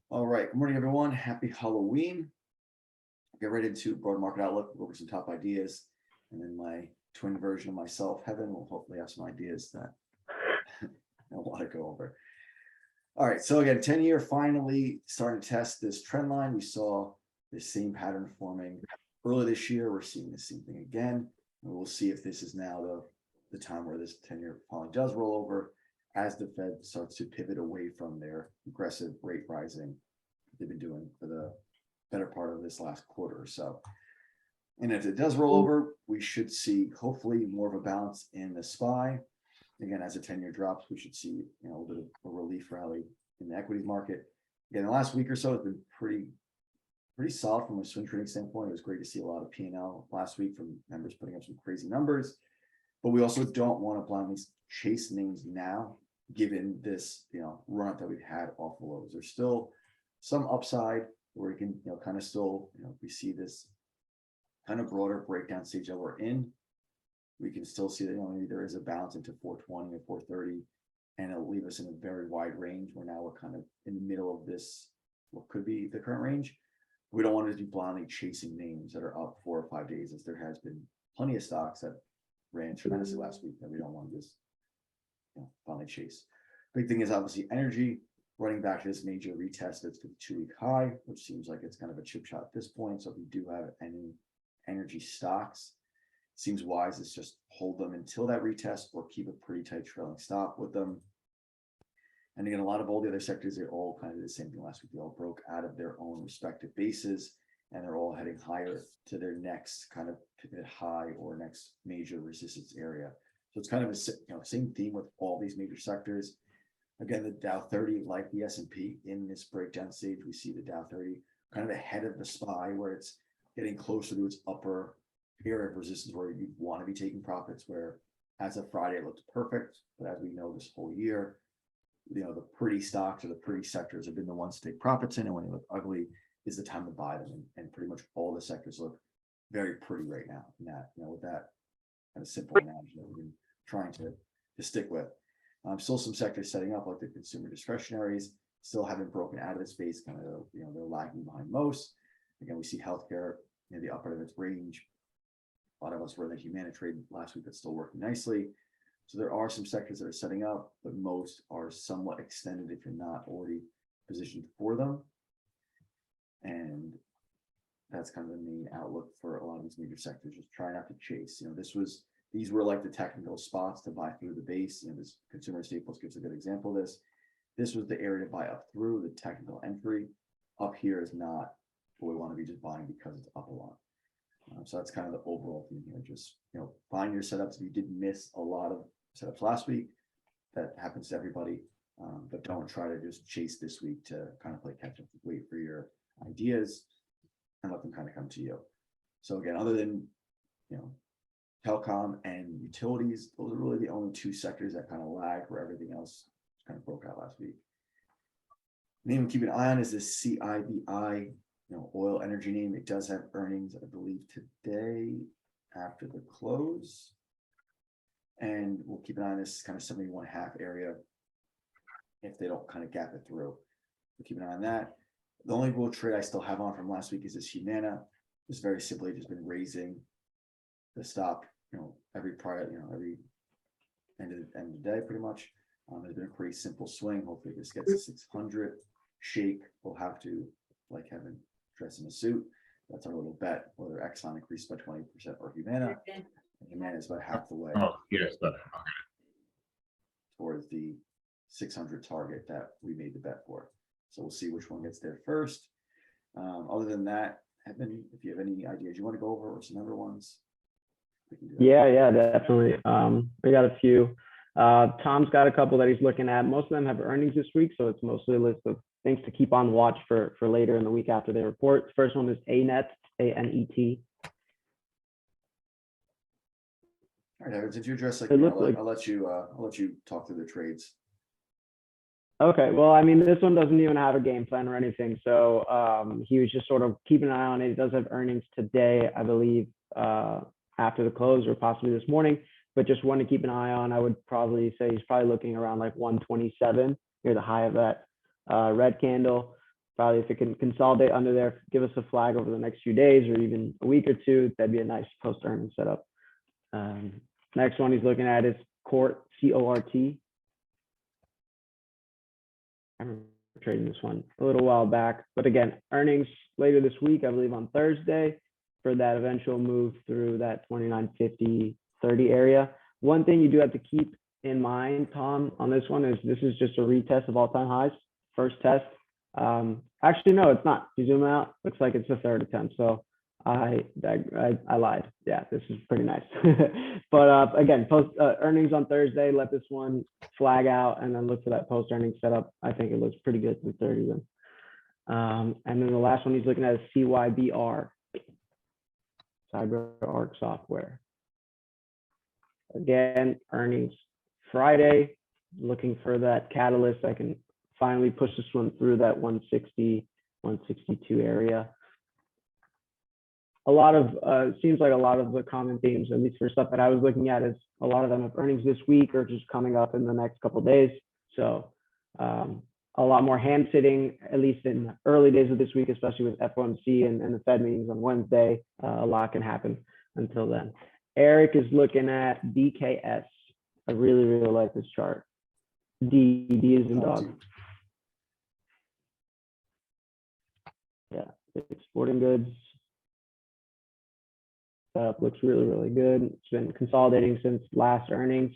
All right, good morning, everyone. Happy Halloween. Get right into broad market outlook, go over some top ideas, and then my twin version of myself, Heaven, will hopefully have some ideas that I want to go over. All right, so again, 10-year finally starting to test this trend line. We saw this same pattern forming earlier this year. We're seeing the same thing again, and we'll see if this is now the time where this 10-year finally does roll over as the Fed starts to pivot away from their aggressive rate rising they've been doing for the better part of this last quarter or so. And if it does roll over, we should see hopefully more of a balance in the SPY. Again, as the 10-year drops, we should see a little bit of a relief rally in the equities market. Again, the last week or so has been pretty solid from a swing trading standpoint. It was great to see a lot of P&L last week from members putting up some crazy numbers. But we also don't want to blindly chase names now, given this run up that we've had off the lows. There's still some upside where we can kind of still we see this kind of broader breakdown stage that we're in. We can still see that maybe there is a balance into 420 or 430, and it'll leave us in a very wide range where now we're kind of in the middle of this what could be the current range. We don't want to be blindly chasing names that are up 4 or 5 days, as there has been plenty of stocks that ran tremendously last week that we don't want to just blindly chase. Big thing is obviously energy running back to this major retest that's the 2-week high, which seems like it's kind of a chip shot at this point. So if we do have any energy stocks, it seems wise is just hold them until that retest or keep a pretty tight trailing stop with them. And again, a lot of all the other sectors, they all kind of did the same thing last week. They all broke out of their own respective bases, and they're all heading higher to their next kind of pivot high or next major resistance area. So it's kind of a same theme with all these major sectors. Again, the Dow 30, like the S&P, in this breakdown stage, we see the Dow 30 kind of ahead of the SPY, where it's getting closer to its upper area of resistance where you want to be taking profits, where as of Friday, it looked perfect. But as we know this whole year, the pretty stocks or the pretty sectors have been the ones to take profits in, and when they look ugly is the time to buy them. And pretty much all the sectors look very pretty right now. And that, with that kind of simple analogy that we've been trying to stick with. Still some sectors setting up, like the consumer discretionaries, still haven't broken out of the space. Kind of, they're lagging behind most. Again, we see healthcare in the upper end of its range. A lot of us were in the Humana trade last week that's still working nicely. So there are some sectors that are setting up, but most are somewhat extended if you're not already positioned for them. And that's kind of the main outlook for a lot of these major sectors. Just try not to chase. These were like the technical spots to buy through the base. This consumer staples gives a good example of this. This was the area to buy up through the technical entry. Up here is not what we want to be just buying because it's up a lot. So that's kind of the overall theme here. Just find your setups. If you did miss a lot of setups last week, that happens to everybody. But don't try to just chase this week to kind of play catch up. Wait for your ideas and let them kind of come to you. So again, other than telecom and utilities, those are really the only two sectors that kind of lag, where everything else kind of broke out last week. Name to keep an eye on is this CIBI, oil energy name. It does have earnings, I believe, today after the close. And we'll keep an eye on this kind of 71.5 area if they don't kind of gap it through. We'll keep an eye on that. The only real trade I still have on from last week is this Humana. It's very simply just been raising the stop, every end of the day, pretty much. There's been a pretty simple swing. Hopefully this gets to 600 shake. We'll have to, like Kevin, dress in a suit. That's our little bet, whether Exxon increased by 20% or Humana. And Humana is about half the way towards the 600 target that we made the bet for. So we'll see which one gets there first. Other than that, Evan, if you have any ideas you want to go over or some other ones, we can do that. Yeah, definitely. We got a few. Tom's got a couple that he's looking at. Most of them have earnings this week, so it's mostly a list of things to keep on watch for later in the week after they report. First one is ANET, ANET. All right, Evan, since you address I'll let you talk through the trades. Okay, well, I mean, this one doesn't even have a game plan or anything. So he was just sort of keeping an eye on it. It does have earnings today, I believe, after the close or possibly this morning. but just one to keep an eye on. I would probably say he's probably looking around like 127 near the high of that red candle. Probably if it can consolidate under there, give us a flag over the next few days or even a week or two, that'd be a nice post earnings setup. Next one he's looking at is CORT, CORT. I remember trading this one a little while back, but again, earnings later this week, I believe on Thursday, for that eventual move through that 29.50, 30 area. One thing you do have to keep in mind, Tom, on this one is this is just a retest of all-time highs, first test. Actually, no, it's not. You zoom out, looks like it's the third attempt. So I lied. Yeah, this is pretty nice. But again, post earnings on Thursday, let this one flag out and then look for that post earnings setup. I think it looks pretty good through 30 then. And then the last one he's looking at is CYBR, CyberArk Software. Again, earnings Friday, looking for that catalyst. I can finally push this one through that 160, 162 area. A lot of, seems like a lot of the common themes, at least for stuff that I was looking at, is a lot of them have earnings this week or just coming up in the next couple of days. So a lot more hand sitting, at least in the early days of this week, especially with FOMC and the Fed meetings on Wednesday. A lot can happen until then. Eric is looking at DKS. I really, really like this chart. D is in dog. Yeah, exporting goods. Looks really, really good. It's been consolidating since last earnings.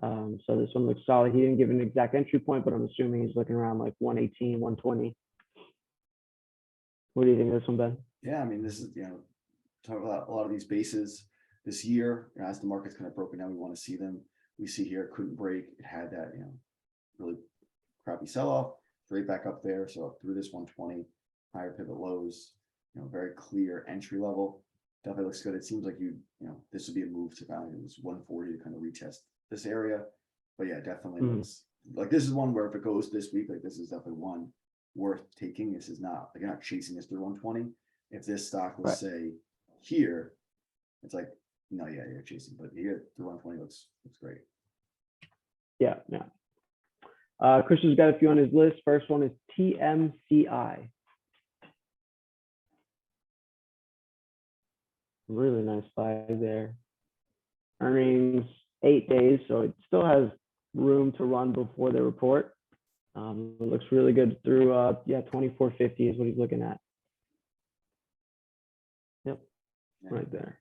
So this one looks solid. He didn't give an exact entry point, but I'm assuming he's looking around like 118, 120. What do you think of this one, Ben? Yeah, I mean, this is, talk about a lot of these bases this year, as the market's kind of broken down, we want to see them. We see here it couldn't break. It had that, really crappy sell-off, straight back up there. So through this 120, higher pivot lows, very clear entry level. Definitely looks good. It seems like this would be a move to value. It was 140 to kind of retest this area. But yeah, definitely looks like this is one where if it goes this week, like this is definitely one worth taking. This is not, like, you're not chasing this through 120. If this stock was say here, it's like, no, yeah, you're chasing, but here through 120 looks great. Yeah. Christian's got a few on his list. First one is TMCI. Really nice buy there. Earnings 8 days, so it still has room to run before they report. It looks really good through 2450 is what he's looking at. Yep, right there.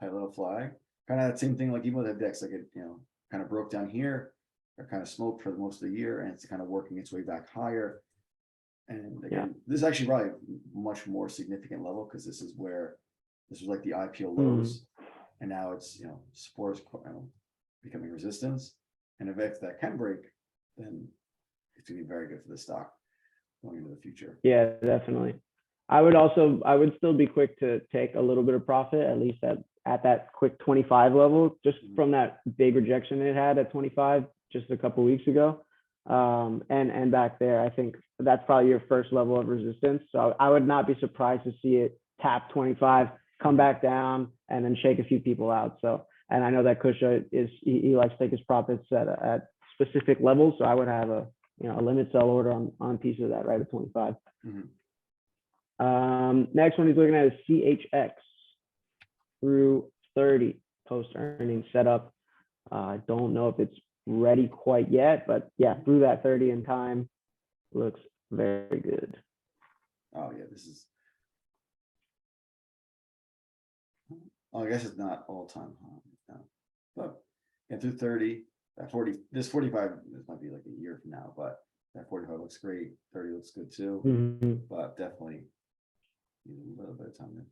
Tight little flag. Kind of that same thing, like even with that DEX, like it, kind of broke down here, or kind of smoked for most of the year, and it's kind of working its way back higher. And again, this is actually probably a much more significant level because this is where this was like the IPO lows, and now it's supports becoming resistance. And if that can break, then it's gonna be very good for the stock going into the future. Yeah, definitely. I would still be quick to take a little bit of profit, at least at that quick 25 level, just from that big rejection it had at 25 just a couple of weeks ago. And back there, I think that's probably your first level of resistance. So I would not be surprised to see it tap 25, come back down, and then shake a few people out. So, and I know that Kusha he likes to take his profits at specific levels. So I would have a limit sell order on a piece of that right at 25. Next one he's looking at is CHX through 30 post earnings setup. I don't know if it's ready quite yet, but yeah, through that 30 in time looks very good. Oh yeah, this is. Oh, I guess it's not all time high, no. But yeah, through 30, that 40, this 45, this might be like a year from now, but that 45 looks great. 30 looks good too, but definitely a little bit of time to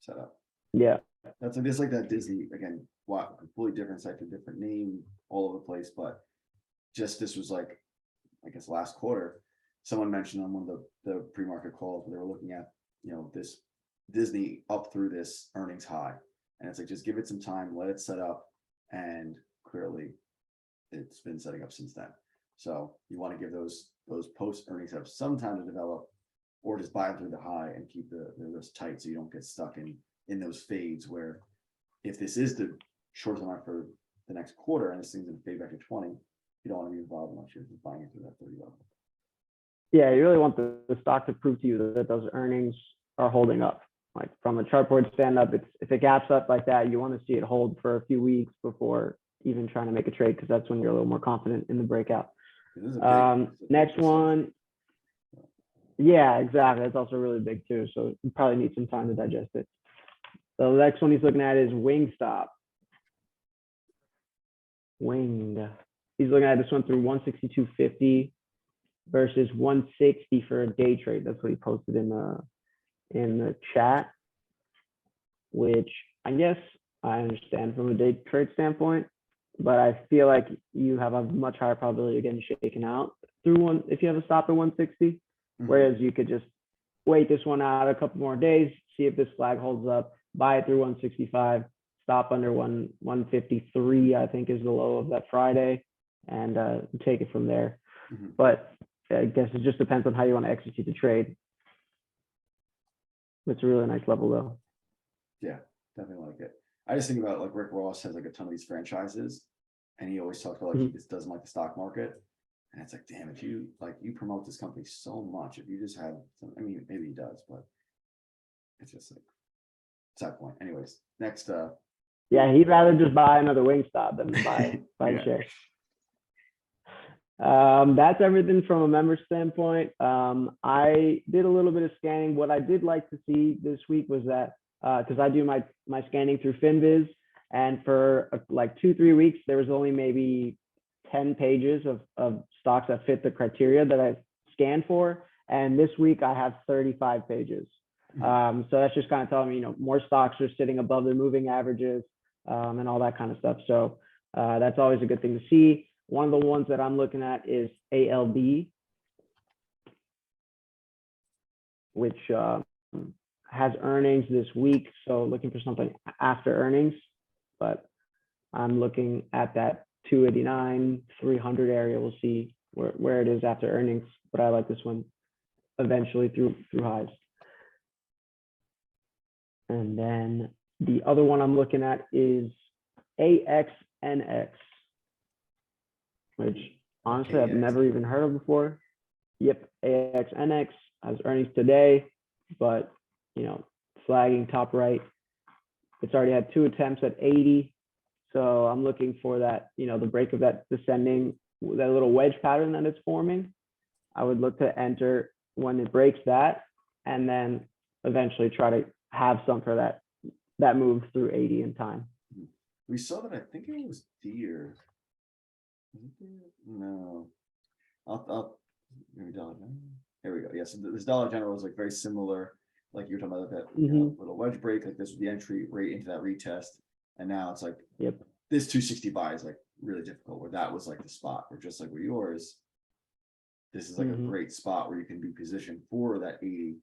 set up. Yeah, that's like that Disney again. What completely different sector, different name, all over the place. But just this was like, I guess last quarter, someone mentioned on one of the pre-market calls where they were looking at this Disney up through this earnings high, and it's like just give it some time, let it set up, and clearly it's been setting up since then. So you want to give those post earnings have some time to develop, or just buy them through the high and keep the risk tight so you don't get stuck in those fades where if this is the short amount for the next quarter, and this thing's gonna fade back to 20, you don't want to be involved unless you're just buying it through that 30 level. Yeah, you really want the stock to prove to you that those earnings are holding up. Like from a chart board stand up, if it gaps up like that, you want to see it hold for a few weeks before even trying to make a trade, because that's when you're a little more confident in the breakout. This is a big- Next one. Yeah, exactly. That's also really big too. So you probably need some time to digest it. So the next one he's looking at is Wingstop. Winged. He's looking at this one through 162.50 versus 160 for a day trade. That's what he posted in the chat, which I guess I understand from a day trade standpoint, but I feel like you have a much higher probability of getting shaken out through one if you have a stop at 160. Whereas you could just wait this one out a couple more days, see if this flag holds up, buy it through 165, stop under 153, I think is the low of that Friday, and take it from there. But I guess it just depends on how you want to execute the trade. It's a really nice level though. Yeah, definitely like it. I just think about like Rick Ross has like a ton of these franchises, and he always talks about like he just doesn't like the stock market. And it's like, damn, if you promote this company so much, if you just had some, I mean, maybe he does, but it's just like, it's that point. Anyways, next, Yeah, he'd rather just buy another Wingstop than buy Yeah. shares. That's everything from a member standpoint. I did a little bit of scanning. What I did like to see this week was that because I do my scanning through FinViz, and for like 2-3 weeks, there was only maybe 10 pages of stocks that fit the criteria that I scanned for. And this week I have 35 pages. So that's just kind of telling me, you know, more stocks are sitting above their moving averages and all that kind of stuff. So that's always a good thing to see. One of the ones that I'm looking at is ALB, which has earnings this week. So looking for something after earnings, but I'm looking at that 289, 300 area. We'll see where it is after earnings, but I like this one eventually through highs. And then the other one I'm looking at is AXNX, which honestly I've never even heard of before. Yep, AXNX has earnings today, but you know, flagging top right. It's already had 2 attempts at 80. So I'm looking for that, you know, the break of that descending, that little wedge pattern that it's forming. I would look to enter when it breaks that, and then eventually try to have some for that move through 80 in time. We saw that, I think it was Deere. No, I'll maybe Dollar General. Here we go. Yes, yeah, so this Dollar General was like very similar, like you were talking about that you know, little wedge break. Like this was the entry right into that retest, and now it's like, yep, this 260 buy is like really difficult. Where that was like the spot where just like with yours, this is like a great spot where you can be positioned for that 80,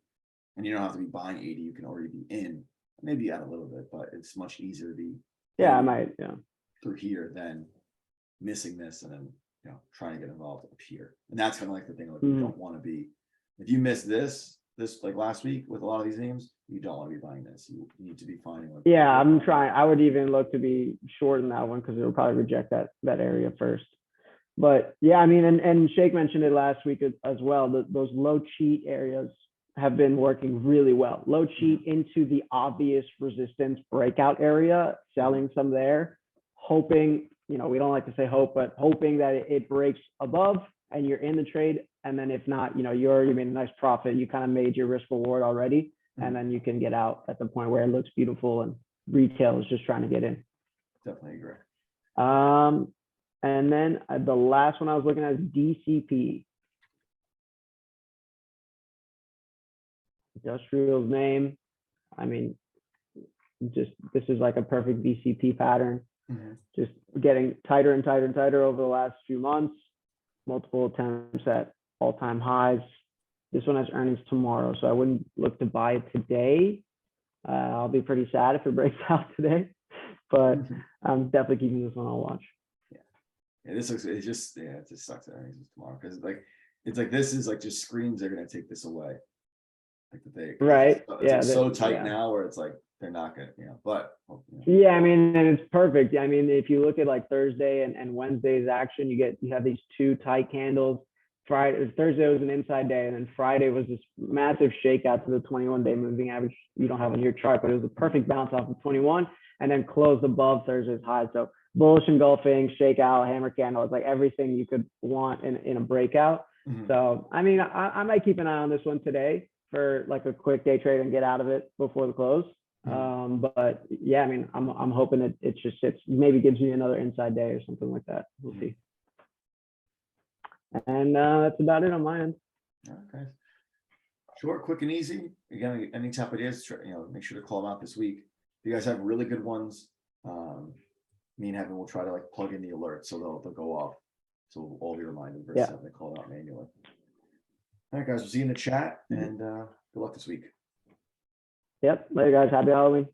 and you don't have to be buying 80. You can already be in, maybe add a little bit, but it's much easier to be. Yeah, I might. Yeah. Through here than missing this and then, you know, trying to get involved up here. And that's kind of like the thing, like you don't want to be, if you miss this like last week with a lot of these names, you don't want to be buying this. You need to be finding like, yeah, I'm trying. I would even look to be short in that one because it'll probably reject that area first. But yeah, I mean, and Shake mentioned it last week as well. Those low cheat areas have been working really well. Low cheat into the obvious resistance breakout area, selling some there, hoping, you know, we don't like to say hope, but hoping that it breaks above and you're in the trade. And then if not, you know, you already made a nice profit. You kind of made your risk reward already. And then you can get out at the point where it looks beautiful and retail is just trying to get in. Definitely agree. And then the last one I was looking at is DCP. Industrial's name. I mean, just this is like a perfect DCP pattern. Just getting tighter and tighter and tighter over the last few months. Multiple attempts at all-time highs. This one has earnings tomorrow, so I wouldn't look to buy it today. I'll be pretty sad if it breaks out today, but I'm definitely keeping this one on watch. Yeah, this looks, it just sucks that earnings is tomorrow because like it's like this is like just screams they're gonna take this away. Like that they, Right, it's yeah, like so tight yeah. now where it's like, they're not gonna, but. Yeah, I mean, and it's perfect. Yeah, I mean, if you look at like Thursday and Wednesday's action, you have these two tight candles. Thursday was an inside day, and then Friday was this massive shakeout to the 21-day moving average you don't have on your chart, but it was a perfect bounce off of 21 and then closed above Thursday's high. So bullish engulfing, shakeout, hammer candle, it's like everything you could want in a breakout. Mhm. So, I mean, I might keep an eye on this one today for like a quick day trade and get out of it before the close. But yeah, I mean, I'm hoping it just sits, maybe gives me another inside day or something like that. We'll see. And that's about it on my end. Okay. Short, quick and easy. Again, any top ideas, make sure to call them out this week. If you guys have really good ones, me and Evan will try to like plug in the alerts so they'll go off. So we'll all be reminded versus having to call it out manually. All right, guys, we'll see you in the chat and good luck this week. Yep. Later, guys. Happy Halloween.